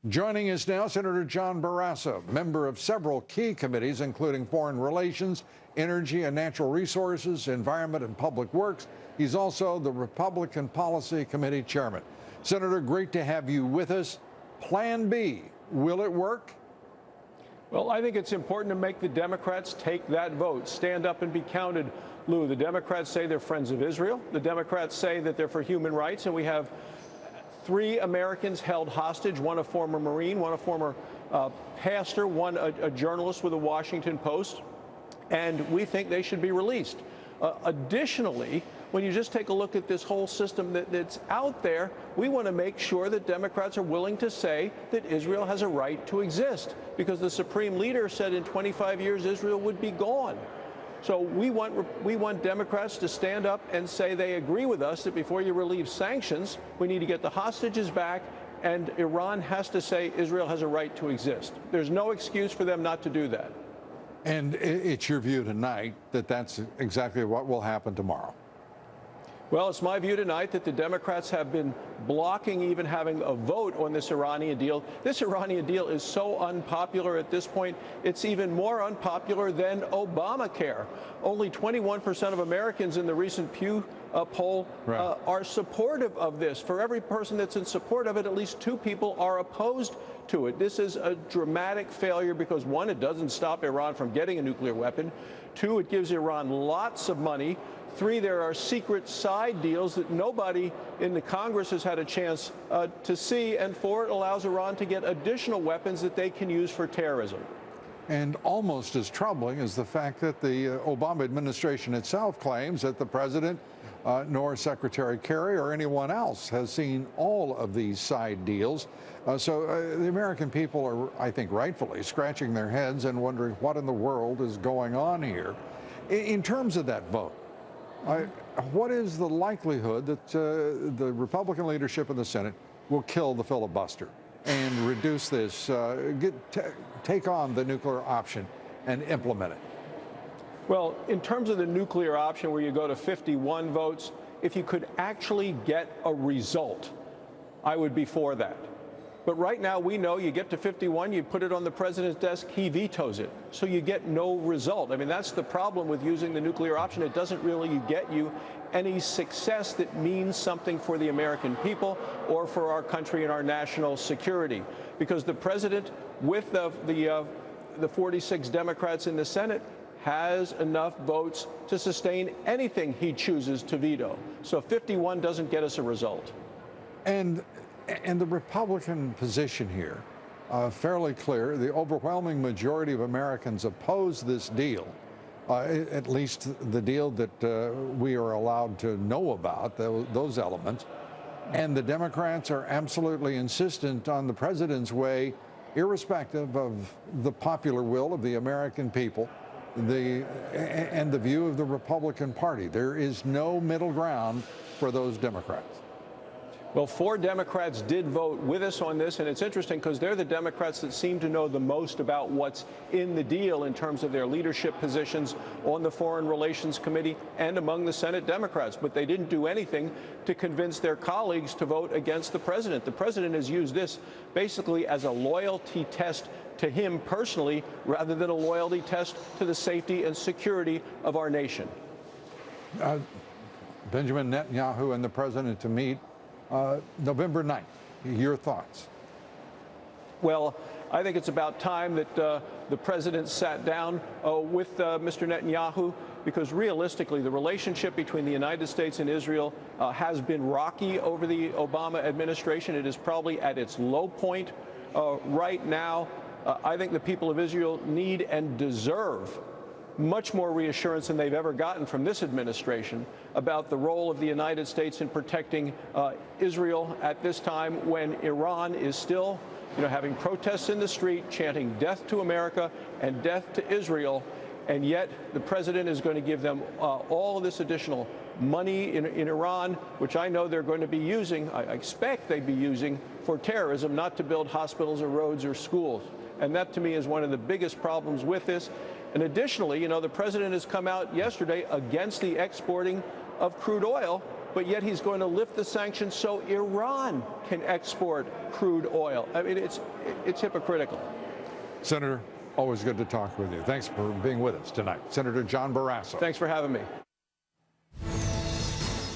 Joining us now, Senator John Barrasso, member of several key committees, including Foreign Relations, Energy and Natural Resources, Environment and Public Works. He's also the Republican Policy Committee chairman. Senator, great to have you with us. Plan B, will it work? Well, I think it's important to make the Democrats take that vote, stand up and be counted. Lou, the Democrats say they're friends of Israel. The Democrats say that they're for human rights, and we have 3 Americans held hostage, one a former Marine, one a former pastor, one a journalist with the Washington Post, and we think they should be released. Additionally, when you just take a look at this whole system that's out there, we want to make sure that Democrats are willing to say that Israel has a right to exist, because the Supreme Leader said in 25 years Israel would be gone. So we want Democrats to stand up and say they agree with us that before you relieve sanctions, we need to get the hostages back, and Iran has to say Israel has a right to exist. There's no excuse for them not to do that. And it's your view tonight that that's exactly what will happen tomorrow. Well, it's my view tonight that the Democrats have been blocking even having a vote on this Iranian deal. This Iranian deal is so unpopular at this point, it's even more unpopular than Obamacare. Only 21% of Americans in the recent Pew poll are supportive of this. For every person that's in support of it, at least 2 people are opposed to it. This is a dramatic failure because, 1, it doesn't stop Iran from getting a nuclear weapon. 2, it gives Iran lots of money. 3, there are secret side deals that nobody in the Congress has had a chance to see. And 4, it allows Iran to get additional weapons that they can use for terrorism. And almost as troubling is the fact that the Obama administration itself claims that the president nor Secretary Kerry or anyone else has seen all of these side deals. So the American people are, I think, rightfully scratching their heads and wondering what in the world is going on here. In terms of that vote, what is the likelihood that the Republican leadership in the Senate will kill the filibuster and reduce this, take on the nuclear option and implement it? Well, in terms of the nuclear option, where you go to 51 votes, if you could actually get a result, I would be for that. But right now, we know you get to 51, you put it on the president's desk, he vetoes it. So you get no result. I mean, that's the problem with using the nuclear option. It doesn't really get you any success that means something for the American people or for our country and our national security. Because the president, with the 46 Democrats in the Senate, has enough votes to sustain anything he chooses to veto. So 51 doesn't get us a result. And the Republican position here, fairly clear. The overwhelming majority of Americans oppose this deal, at least the deal that we are allowed to know about, those elements. And the Democrats are absolutely insistent on the president's way, irrespective of the popular will of the American people and the view of the Republican Party. There is no middle ground for those Democrats. Well, 4 Democrats did vote with us on this, and it's interesting because they're the Democrats that seem to know the most about what's in the deal in terms of their leadership positions on the Foreign Relations Committee and among the Senate Democrats. But they didn't do anything to convince their colleagues to vote against the president. The president has used this basically as a loyalty test to him personally rather than a loyalty test to the safety and security of our nation. Benjamin Netanyahu and the president to meet November 9th. Your thoughts? Well, I think it's about time that the president sat down with Mr. Netanyahu, because realistically, the relationship between the United States and Israel has been rocky over the Obama administration. It is probably at its low point right now. I think the people of Israel need and deserve much more reassurance than they've ever gotten from this administration about the role of the United States in protecting Israel at this time when Iran is still, having protests in the street, chanting death to America and death to Israel. And yet the president is going to give them all of this additional money in Iran, which I know they're going to be using, I expect they'd be using for terrorism, not to build hospitals or roads or schools. And that, to me, is one of the biggest problems with this. And additionally, the president has come out yesterday against the exporting of crude oil but yet he's going to lift the sanctions so Iran can export crude oil. I mean, it's hypocritical. Senator, always good to talk with you. Thanks for being with us tonight. Senator John Barrasso. Thanks for having me.